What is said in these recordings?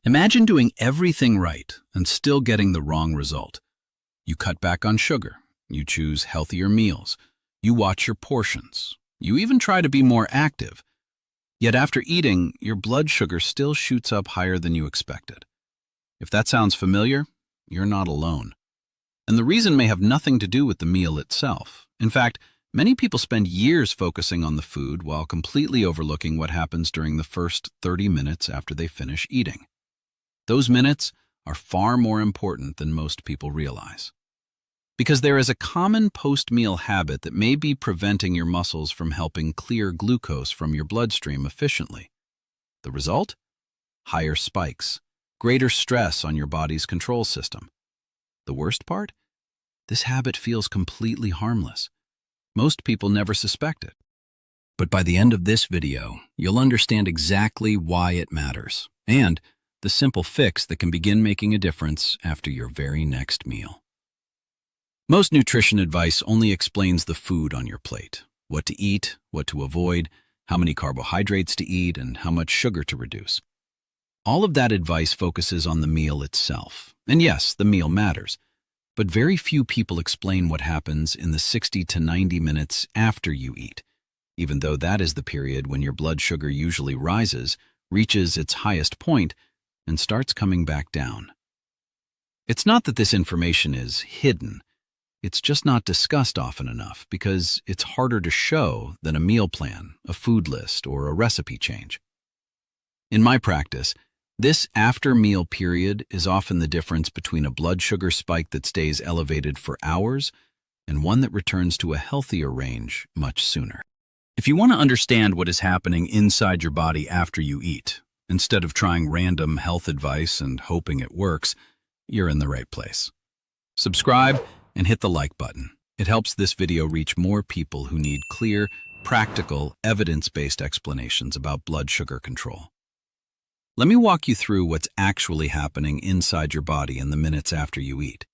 Imagine doing everything right and still getting the wrong result. You cut back on sugar. You choose healthier meals. You watch your portions. You even try to be more active. Yet after eating, your blood sugar still shoots up higher than you expected. If that sounds familiar, you're not alone. And the reason may have nothing to do with the meal itself. In fact, many people spend years focusing on the food while completely overlooking what happens during the first 30 minutes after they finish eating. Those minutes are far more important than most people realize. Because there is a common post-meal habit that may be preventing your muscles from helping clear glucose from your bloodstream efficiently. The result? Higher spikes, greater stress on your body's control system. The worst part? This habit feels completely harmless. Most people never suspect it. But by the end of this video, you'll understand exactly why it matters, and the simple fix that can begin making a difference after your very next meal. Most nutrition advice only explains the food on your plate, what to eat, what to avoid, how many carbohydrates to eat, and how much sugar to reduce. All of that advice focuses on the meal itself. And yes, the meal matters, but very few people explain what happens in the 60 to 90 minutes after you eat, even though that is the period when your blood sugar usually rises, reaches its highest point, and starts coming back down. It's not that this information is hidden. It's just not discussed often enough because it's harder to show than a meal plan, a food list, or a recipe change. In my practice, this after-meal period is often the difference between a blood sugar spike that stays elevated for hours and one that returns to a healthier range much sooner. If you want to understand what is happening inside your body after you eat, instead of trying random health advice and hoping it works, you're in the right place. Subscribe and hit the like button. It helps this video reach more people who need clear, practical, evidence-based explanations about blood sugar control. Let me walk you through what's actually happening inside your body in the minutes after you eat.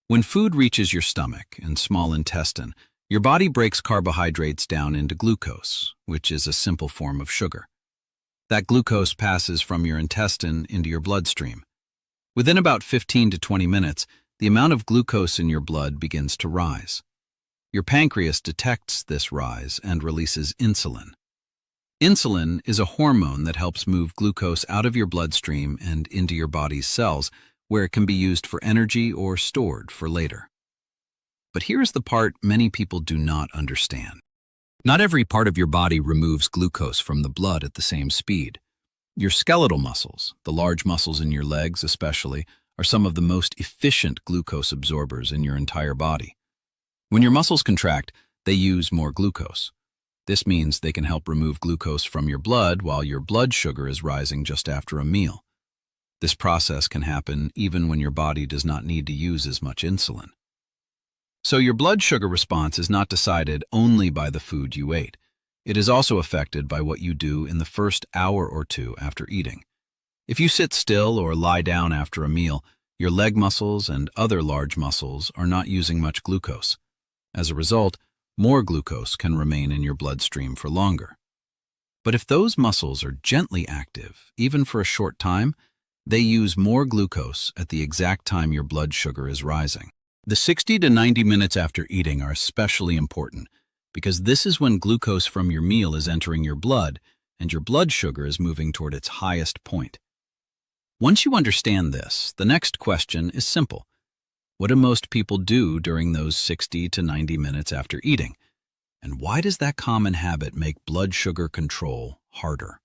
When food reaches your stomach and small intestine, your body breaks carbohydrates down into glucose, which is a simple form of sugar. That glucose passes from your intestine into your bloodstream. Within about 15 to 20 minutes, the amount of glucose in your blood begins to rise. Your pancreas detects this rise and releases insulin. Insulin is a hormone that helps move glucose out of your bloodstream and into your body's cells, where it can be used for energy or stored for later. But here's the part many people do not understand. Not every part of your body removes glucose from the blood at the same speed. Your skeletal muscles, the large muscles in your legs especially, are some of the most efficient glucose absorbers in your entire body. When your muscles contract, they use more glucose. This means they can help remove glucose from your blood while your blood sugar is rising just after a meal. This process can happen even when your body does not need to use as much insulin. So your blood sugar response is not decided only by the food you ate. It is also affected by what you do in the first hour or two after eating. If you sit still or lie down after a meal, your leg muscles and other large muscles are not using much glucose. As a result, more glucose can remain in your bloodstream for longer. But if those muscles are gently active, even for a short time, they use more glucose at the exact time your blood sugar is rising. The 60 to 90 minutes after eating are especially important because this is when glucose from your meal is entering your blood and your blood sugar is moving toward its highest point. Once you understand this, the next question is simple. What do most people do during those 60 to 90 minutes after eating? And why does that common habit make blood sugar control harder?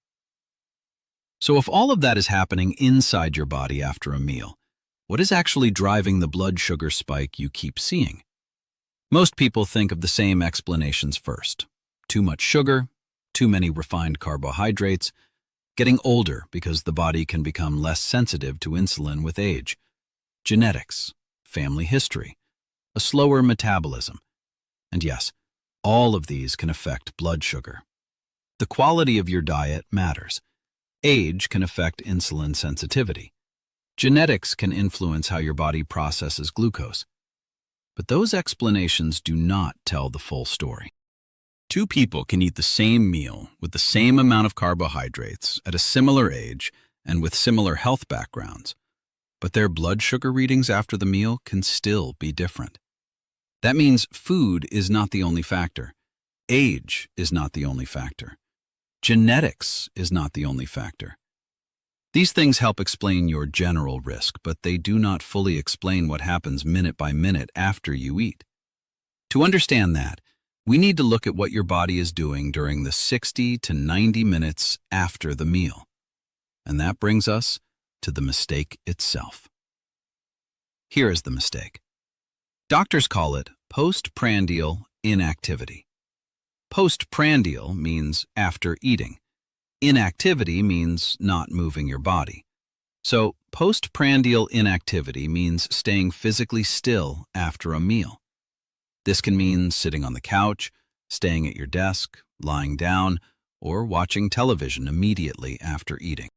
So if all of that is happening inside your body after a meal, what is actually driving the blood sugar spike you keep seeing? Most people think of the same explanations first. Too much sugar, too many refined carbohydrates, getting older because the body can become less sensitive to insulin with age, genetics, family history, a slower metabolism. And yes, all of these can affect blood sugar. The quality of your diet matters. Age can affect insulin sensitivity. Genetics can influence how your body processes glucose. But those explanations do not tell the full story. Two people can eat the same meal with the same amount of carbohydrates at a similar age and with similar health backgrounds, but their blood sugar readings after the meal can still be different. That means food is not the only factor. Age is not the only factor. Genetics is not the only factor. These things help explain your general risk, but they do not fully explain what happens minute by minute after you eat. To understand that, we need to look at what your body is doing during the 60 to 90 minutes after the meal. And that brings us to the mistake itself. Here is the mistake. Doctors call it postprandial inactivity. Postprandial means after eating. Inactivity means not moving your body. So, postprandial inactivity means staying physically still after a meal. This can mean sitting on the couch, staying at your desk, lying down, or watching television immediately after eating.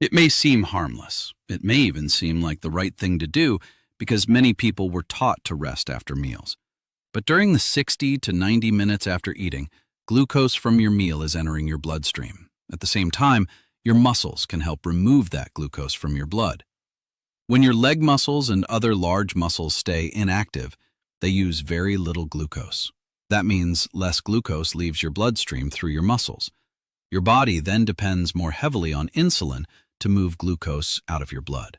It may seem harmless. It may even seem like the right thing to do because many people were taught to rest after meals. But during the 60 to 90 minutes after eating, glucose from your meal is entering your bloodstream. At the same time, your muscles can help remove that glucose from your blood. When your leg muscles and other large muscles stay inactive, they use very little glucose. That means less glucose leaves your bloodstream through your muscles. Your body then depends more heavily on insulin to move glucose out of your blood.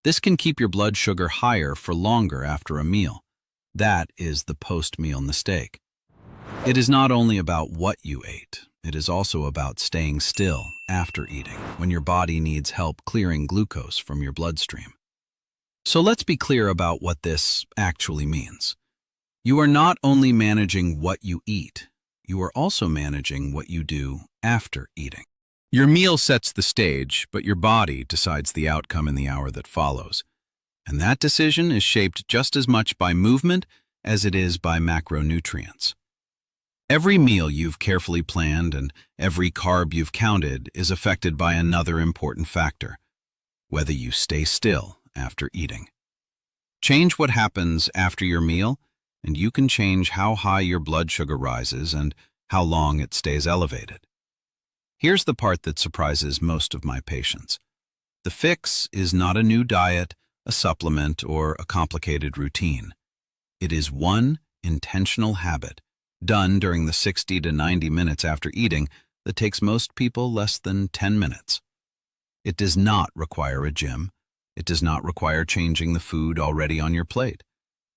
This can keep your blood sugar higher for longer after a meal. That is the post-meal mistake. It is not only about what you ate. It is also about staying still after eating, when your body needs help clearing glucose from your bloodstream. So let's be clear about what this actually means. You are not only managing what you eat, you are also managing what you do after eating. Your meal sets the stage, but your body decides the outcome in the hour that follows. And that decision is shaped just as much by movement as it is by macronutrients. Every meal you've carefully planned and every carb you've counted is affected by another important factor: whether you stay still after eating. Change what happens after your meal, and you can change how high your blood sugar rises and how long it stays elevated. Here's the part that surprises most of my patients. The fix is not a new diet, a supplement, or a complicated routine. It is one intentional habit done during the 60 to 90 minutes after eating that takes most people less than 10 minutes. It does not require a gym. It does not require changing the food already on your plate.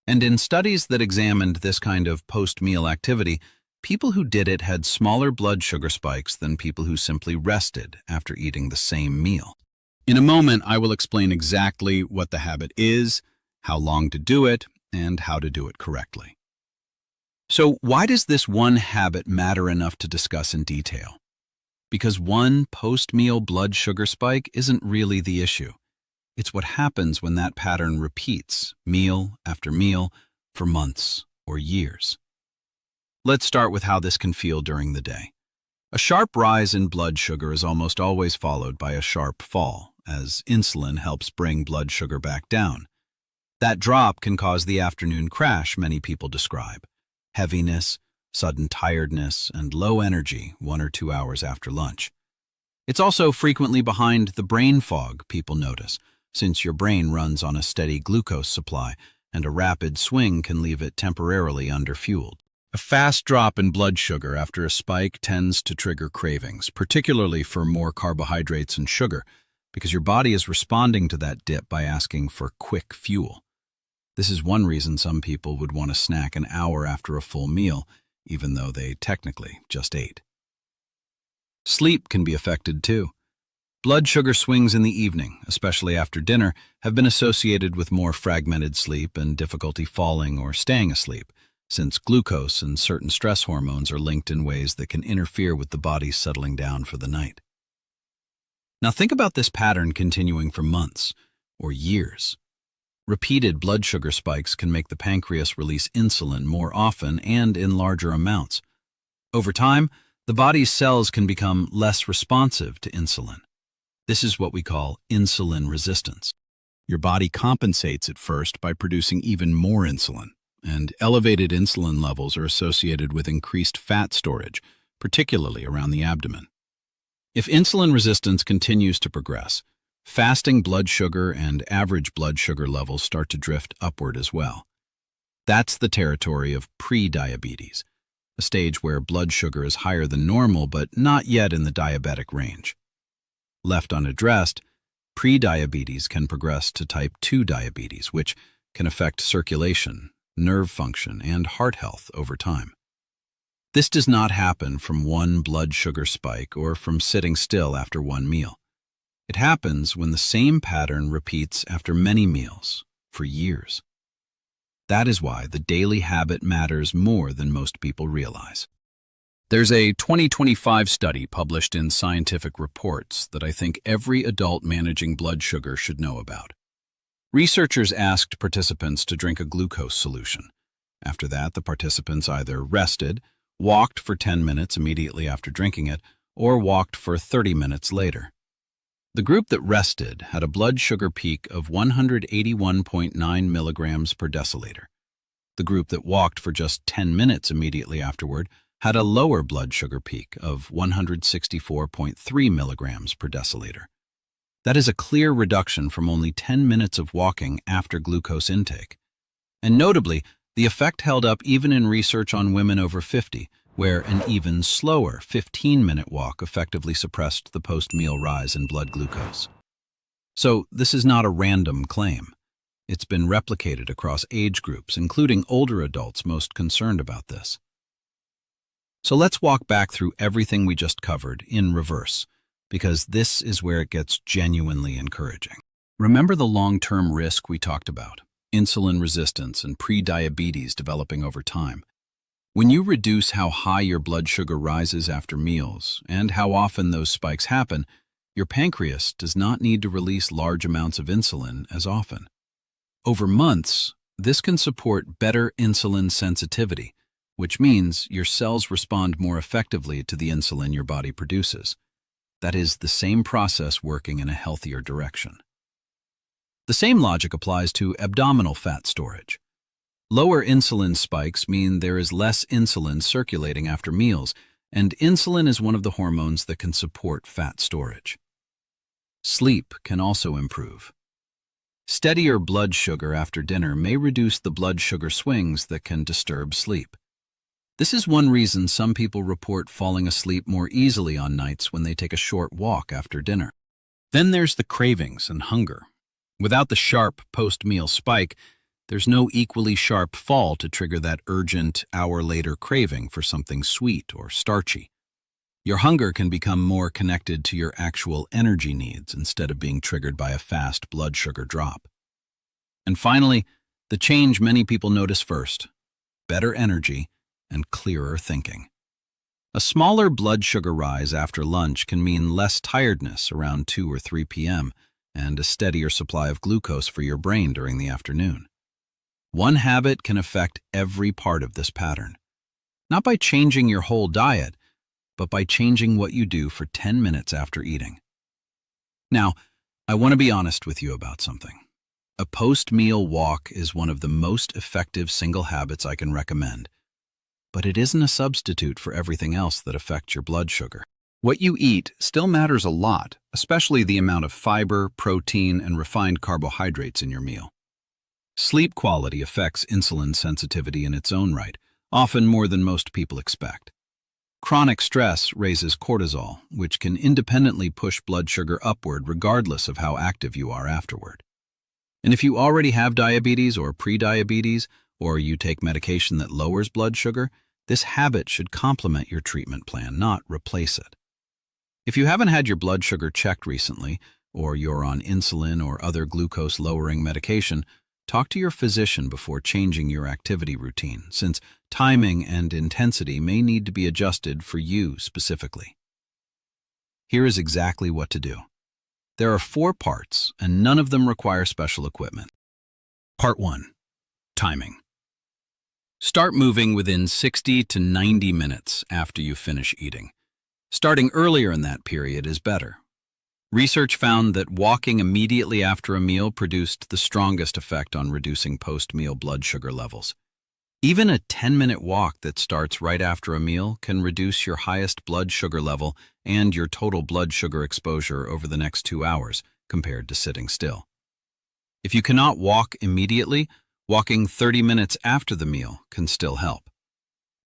And in studies that examined this kind of post-meal activity, people who did it had smaller blood sugar spikes than people who simply rested after eating the same meal. In a moment, I will explain exactly what the habit is, how long to do it, and how to do it correctly. So why does this one habit matter enough to discuss in detail? Because one post-meal blood sugar spike isn't really the issue. It's what happens when that pattern repeats, meal after meal, for months or years. Let's start with how this can feel during the day. A sharp rise in blood sugar is almost always followed by a sharp fall, as insulin helps bring blood sugar back down. That drop can cause the afternoon crash many people describe: heaviness, sudden tiredness, and low energy 1 or 2 hours after lunch. It's also frequently behind the brain fog people notice, since your brain runs on a steady glucose supply, and a rapid swing can leave it temporarily underfueled. A fast drop in blood sugar after a spike tends to trigger cravings, particularly for more carbohydrates and sugar, because your body is responding to that dip by asking for quick fuel. This is one reason some people would want to snack an hour after a full meal, even though they technically just ate. Sleep can be affected too. Blood sugar swings in the evening, especially after dinner, have been associated with more fragmented sleep and difficulty falling or staying asleep, since glucose and certain stress hormones are linked in ways that can interfere with the body settling down for the night. Now think about this pattern continuing for months or years. Repeated blood sugar spikes can make the pancreas release insulin more often and in larger amounts. Over time, the body's cells can become less responsive to insulin. This is what we call insulin resistance. Your body compensates at first by producing even more insulin, and elevated insulin levels are associated with increased fat storage, particularly around the abdomen. If insulin resistance continues to progress, fasting blood sugar and average blood sugar levels start to drift upward as well. That's the territory of pre-diabetes, a stage where blood sugar is higher than normal but not yet in the diabetic range. Left unaddressed, pre-diabetes can progress to type 2 diabetes, which can affect circulation, nerve function, and heart health over time. This does not happen from one blood sugar spike or from sitting still after one meal. It happens when the same pattern repeats after many meals, for years. That is why the daily habit matters more than most people realize. There's a 2025 study published in Scientific Reports that I think every adult managing blood sugar should know about. Researchers asked participants to drink a glucose solution. After that, the participants either rested, walked for 10 minutes immediately after drinking it, or walked for 30 minutes later. The group that rested had a blood sugar peak of 181.9 milligrams per deciliter. The group that walked for just 10 minutes immediately afterward had a lower blood sugar peak of 164.3 milligrams per deciliter. That is a clear reduction from only 10 minutes of walking after glucose intake. And notably, the effect held up even in research on women over 50, where an even slower 15-minute walk effectively suppressed the post-meal rise in blood glucose. So this is not a random claim. It's been replicated across age groups, including older adults most concerned about this. So let's walk back through everything we just covered in reverse, because this is where it gets genuinely encouraging. Remember the long-term risk we talked about, insulin resistance and pre-diabetes developing over time. When you reduce how high your blood sugar rises after meals and how often those spikes happen, your pancreas does not need to release large amounts of insulin as often. Over months, this can support better insulin sensitivity, which means your cells respond more effectively to the insulin your body produces. That is the same process working in a healthier direction. The same logic applies to abdominal fat storage. Lower insulin spikes mean there is less insulin circulating after meals, and insulin is one of the hormones that can support fat storage. Sleep can also improve. Steadier blood sugar after dinner may reduce the blood sugar swings that can disturb sleep. This is one reason some people report falling asleep more easily on nights when they take a short walk after dinner. Then there's the cravings and hunger. Without the sharp post-meal spike, there's no equally sharp fall to trigger that urgent, hour-later craving for something sweet or starchy. Your hunger can become more connected to your actual energy needs instead of being triggered by a fast blood sugar drop. And finally, the change many people notice first: better energy and clearer thinking. A smaller blood sugar rise after lunch can mean less tiredness around 2 or 3 p.m. and a steadier supply of glucose for your brain during the afternoon. One habit can affect every part of this pattern, not by changing your whole diet, but by changing what you do for 10 minutes after eating. Now, I want to be honest with you about something. A post-meal walk is one of the most effective single habits I can recommend, but it isn't a substitute for everything else that affects your blood sugar. What you eat still matters a lot, especially the amount of fiber, protein, and refined carbohydrates in your meal. Sleep quality affects insulin sensitivity in its own right, often more than most people expect. Chronic stress raises cortisol, which can independently push blood sugar upward regardless of how active you are afterward. And if you already have diabetes or pre-diabetes, or you take medication that lowers blood sugar, this habit should complement your treatment plan, not replace it. If you haven't had your blood sugar checked recently, or you're on insulin or other glucose-lowering medication, talk to your physician before changing your activity routine, since timing and intensity may need to be adjusted for you specifically. Here is exactly what to do. There are 4 parts, and none of them require special equipment. Part 1. Timing. Start moving within 60 to 90 minutes after you finish eating. Starting earlier in that period is better. Research found that walking immediately after a meal produced the strongest effect on reducing post-meal blood sugar levels. Even a 10-minute walk that starts right after a meal can reduce your highest blood sugar level and your total blood sugar exposure over the next 2 hours compared to sitting still. If you cannot walk immediately, walking 30 minutes after the meal can still help.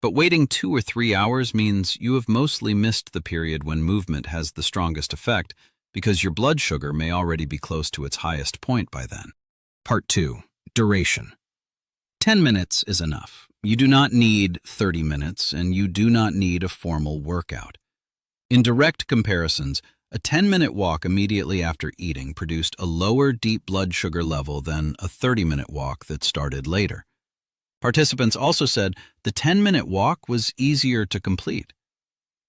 But waiting 2 or 3 hours means you have mostly missed the period when movement has the strongest effect because your blood sugar may already be close to its highest point by then. Part 2. Duration. 10 minutes is enough. You do not need 30 minutes, and you do not need a formal workout. In direct comparisons, a 10-minute walk immediately after eating produced a lower deep blood sugar level than a 30-minute walk that started later. Participants also said the 10-minute walk was easier to complete.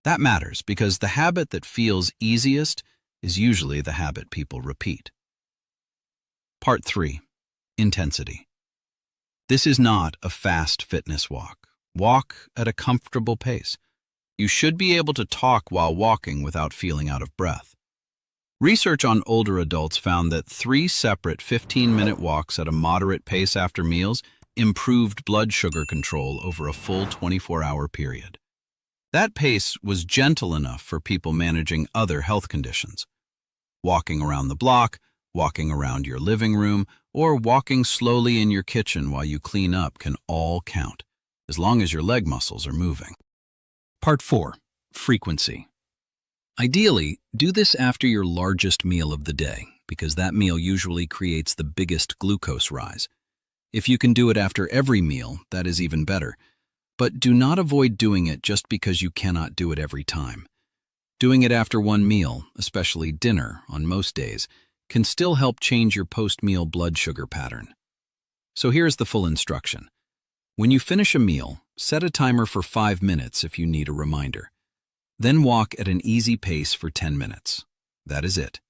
That matters because the habit that feels easiest is usually the habit people repeat. Part 3. Intensity. This is not a fast fitness walk. Walk at a comfortable pace. You should be able to talk while walking without feeling out of breath. Research on older adults found that 3 separate 15-minute walks at a moderate pace after meals improved blood sugar control over a full 24-hour period. That pace was gentle enough for people managing other health conditions. Walking around the block, walking around your living room, or walking slowly in your kitchen while you clean up can all count, as long as your leg muscles are moving. Part 4. Frequency. Ideally, do this after your largest meal of the day, because that meal usually creates the biggest glucose rise. If you can do it after every meal, that is even better. But do not avoid doing it just because you cannot do it every time. Doing it after one meal, especially dinner on most days, can still help change your post-meal blood sugar pattern. So here's the full instruction. When you finish a meal, set a timer for 5 minutes if you need a reminder. Then walk at an easy pace for 10 minutes. That is it.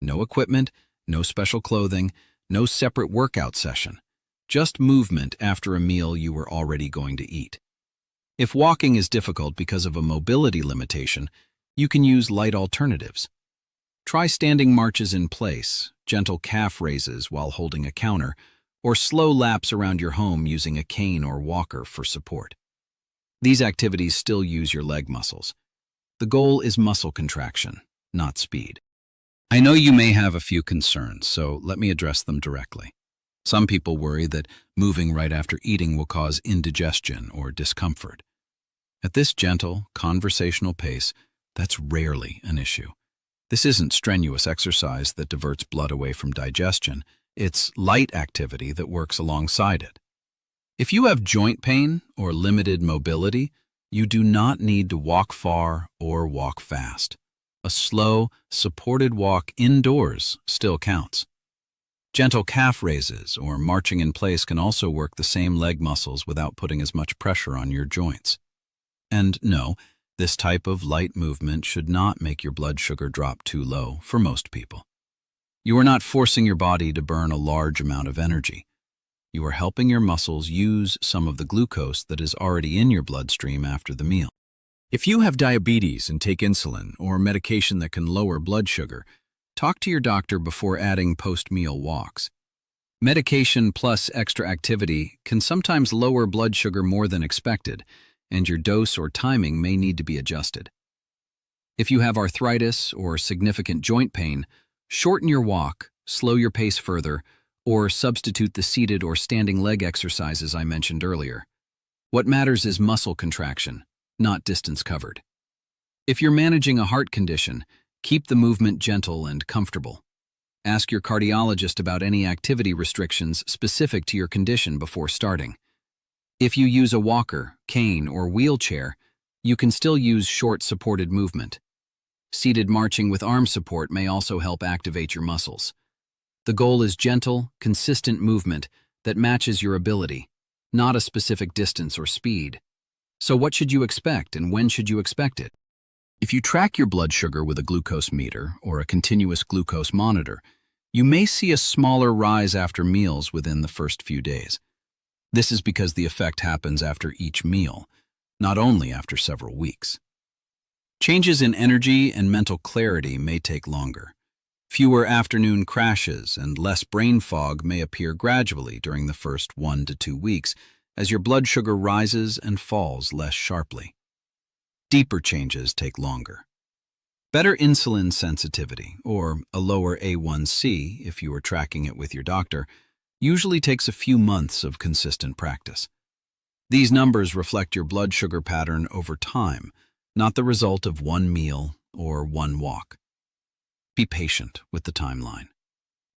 No equipment, no special clothing, no separate workout session. Just movement after a meal you were already going to eat. If walking is difficult because of a mobility limitation, you can use light alternatives. Try standing marches in place, gentle calf raises while holding a counter, or slow laps around your home using a cane or walker for support. These activities still use your leg muscles. The goal is muscle contraction, not speed. I know you may have a few concerns, so let me address them directly. Some people worry that moving right after eating will cause indigestion or discomfort. At this gentle, conversational pace, that's rarely an issue. This isn't strenuous exercise that diverts blood away from digestion. It's light activity that works alongside it. If you have joint pain or limited mobility, you do not need to walk far or walk fast. A slow, supported walk indoors still counts. Gentle calf raises or marching in place can also work the same leg muscles without putting as much pressure on your joints. And no, this type of light movement should not make your blood sugar drop too low for most people. You are not forcing your body to burn a large amount of energy. You are helping your muscles use some of the glucose that is already in your bloodstream after the meal. If you have diabetes and take insulin or medication that can lower blood sugar, talk to your doctor before adding post-meal walks. Medication plus extra activity can sometimes lower blood sugar more than expected, and your dose or timing may need to be adjusted. If you have arthritis or significant joint pain, shorten your walk, slow your pace further, or substitute the seated or standing leg exercises I mentioned earlier. What matters is muscle contraction, not distance covered. If you're managing a heart condition, keep the movement gentle and comfortable. Ask your cardiologist about any activity restrictions specific to your condition before starting. If you use a walker, cane, or wheelchair, you can still use short supported movement. Seated marching with arm support may also help activate your muscles. The goal is gentle, consistent movement that matches your ability, not a specific distance or speed. So what should you expect and when should you expect it? If you track your blood sugar with a glucose meter or a continuous glucose monitor, you may see a smaller rise after meals within the first few days. This is because the effect happens after each meal, not only after several weeks. Changes in energy and mental clarity may take longer. Fewer afternoon crashes and less brain fog may appear gradually during the first 1 to 2 weeks as your blood sugar rises and falls less sharply. Deeper changes take longer. Better insulin sensitivity, or a lower A1C if you are tracking it with your doctor, usually takes a few months of consistent practice. These numbers reflect your blood sugar pattern over time, not the result of one meal or one walk. Be patient with the timeline.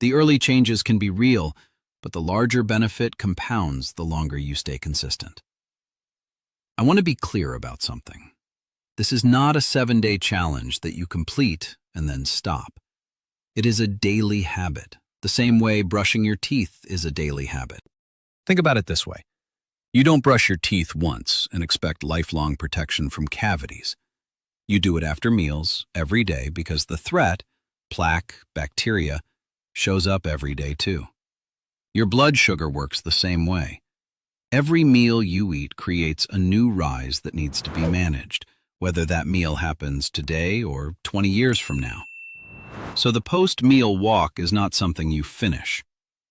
The early changes can be real, but the larger benefit compounds the longer you stay consistent. I want to be clear about something. This is not a 7-day challenge that you complete and then stop. It is a daily habit, the same way brushing your teeth is a daily habit. Think about it this way. You don't brush your teeth once and expect lifelong protection from cavities. You do it after meals, every day, because the threat, plaque, bacteria, shows up every day too. Your blood sugar works the same way. Every meal you eat creates a new rise that needs to be managed, whether that meal happens today or 20 years from now. So the post-meal walk is not something you finish.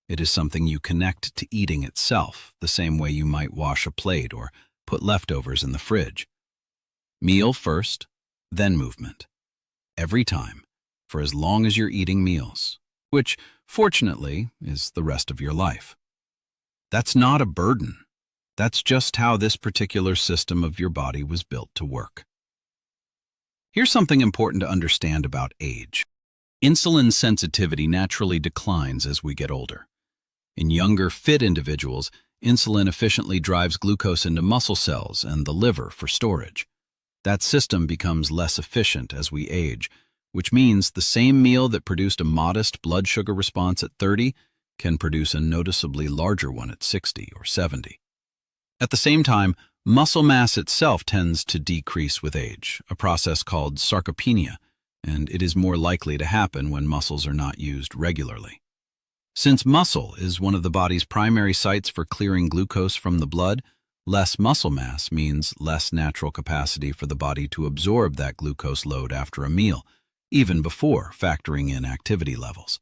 It is something you connect to eating itself, the same way you might wash a plate or put leftovers in the fridge. Meal first, then movement. Every time, for as long as you're eating meals, which, fortunately, is the rest of your life. That's not a burden. That's just how this particular system of your body was built to work. Here's something important to understand about age. Insulin sensitivity naturally declines as we get older. In younger, fit individuals, insulin efficiently drives glucose into muscle cells and the liver for storage. That system becomes less efficient as we age, which means the same meal that produced a modest blood sugar response at 30 can produce a noticeably larger one at 60 or 70. At the same time, muscle mass itself tends to decrease with age, a process called sarcopenia, and it is more likely to happen when muscles are not used regularly. Since muscle is one of the body's primary sites for clearing glucose from the blood, less muscle mass means less natural capacity for the body to absorb that glucose load after a meal, even before factoring in activity levels.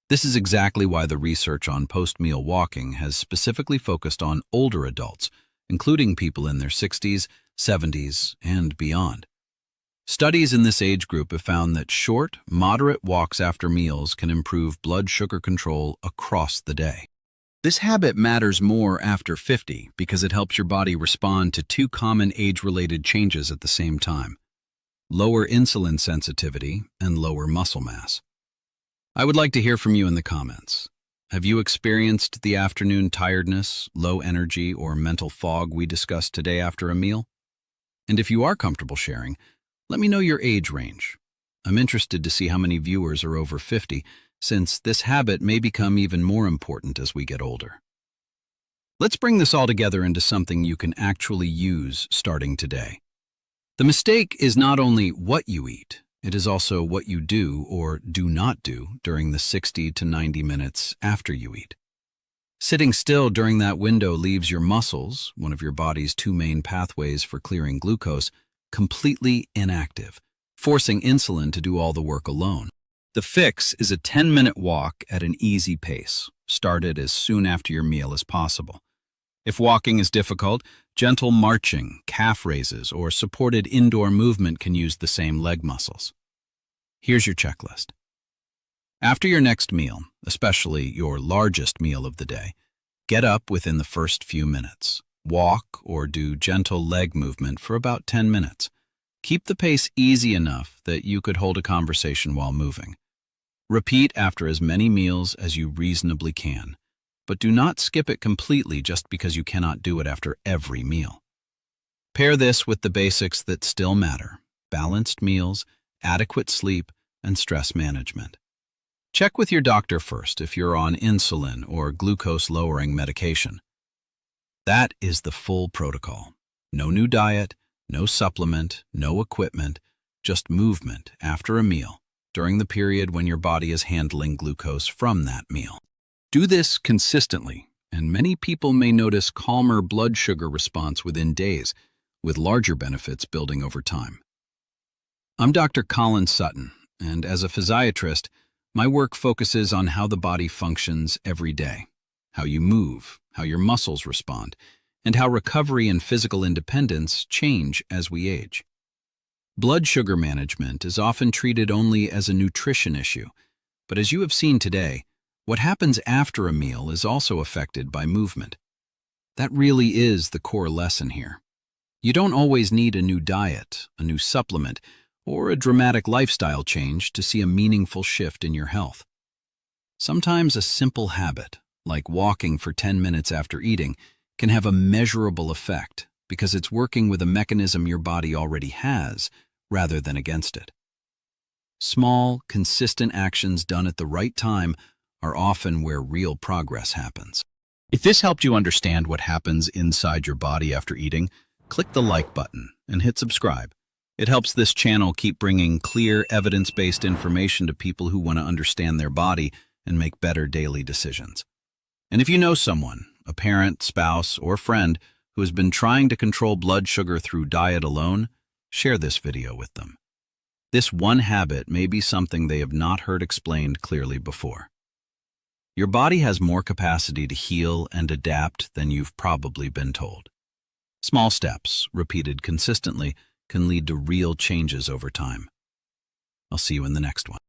This is exactly why the research on post-meal walking has specifically focused on older adults, including people in their 60s, 70s, and beyond. Studies in this age group have found that short, moderate walks after meals can improve blood sugar control across the day. This habit matters more after 50 because it helps your body respond to two common age-related changes at the same time: lower insulin sensitivity and lower muscle mass. I would like to hear from you in the comments. Have you experienced the afternoon tiredness, low energy, or mental fog we discussed today after a meal? And if you are comfortable sharing, let me know your age range. I'm interested to see how many viewers are over 50, since this habit may become even more important as we get older. Let's bring this all together into something you can actually use starting today. The mistake is not only what you eat, it is also what you do or do not do during the 60 to 90 minutes after you eat. Sitting still during that window leaves your muscles, one of your body's two main pathways for clearing glucose, completely inactive, forcing insulin to do all the work alone. The fix is a 10-minute walk at an easy pace, started as soon after your meal as possible. If walking is difficult, gentle marching, calf raises, or supported indoor movement can use the same leg muscles. Here's your checklist. After your next meal, especially your largest meal of the day, get up within the first few minutes. Walk or do gentle leg movement for about 10 minutes. Keep the pace easy enough that you could hold a conversation while moving. Repeat after as many meals as you reasonably can, but do not skip it completely just because you cannot do it after every meal. Pair this with the basics that still matter: balanced meals, adequate sleep, and stress management. Check with your doctor first if you're on insulin or glucose-lowering medication. That is the full protocol. No new diet, no supplement, no equipment, just movement after a meal during the period when your body is handling glucose from that meal. Do this consistently, and many people may notice calmer blood sugar response within days, with larger benefits building over time. I'm Dr. Colin Sutton, and as a physiatrist, my work focuses on how the body functions every day, how you move, how your muscles respond, and how recovery and physical independence change as we age. Blood sugar management is often treated only as a nutrition issue, but as you have seen today, what happens after a meal is also affected by movement. That really is the core lesson here. You don't always need a new diet, a new supplement, or a dramatic lifestyle change to see a meaningful shift in your health. Sometimes a simple habit, like walking for 10 minutes after eating, can have a measurable effect because it's working with a mechanism your body already has rather than against it. Small, consistent actions done at the right time are often where real progress happens. If this helped you understand what happens inside your body after eating, click the like button and hit subscribe. It helps this channel keep bringing clear, evidence-based information to people who want to understand their body and make better daily decisions. And if you know someone, a parent, spouse, or friend, who has been trying to control blood sugar through diet alone, share this video with them. This one habit may be something they have not heard explained clearly before. Your body has more capacity to heal and adapt than you've probably been told. Small steps, repeated consistently, can lead to real changes over time. I'll see you in the next one.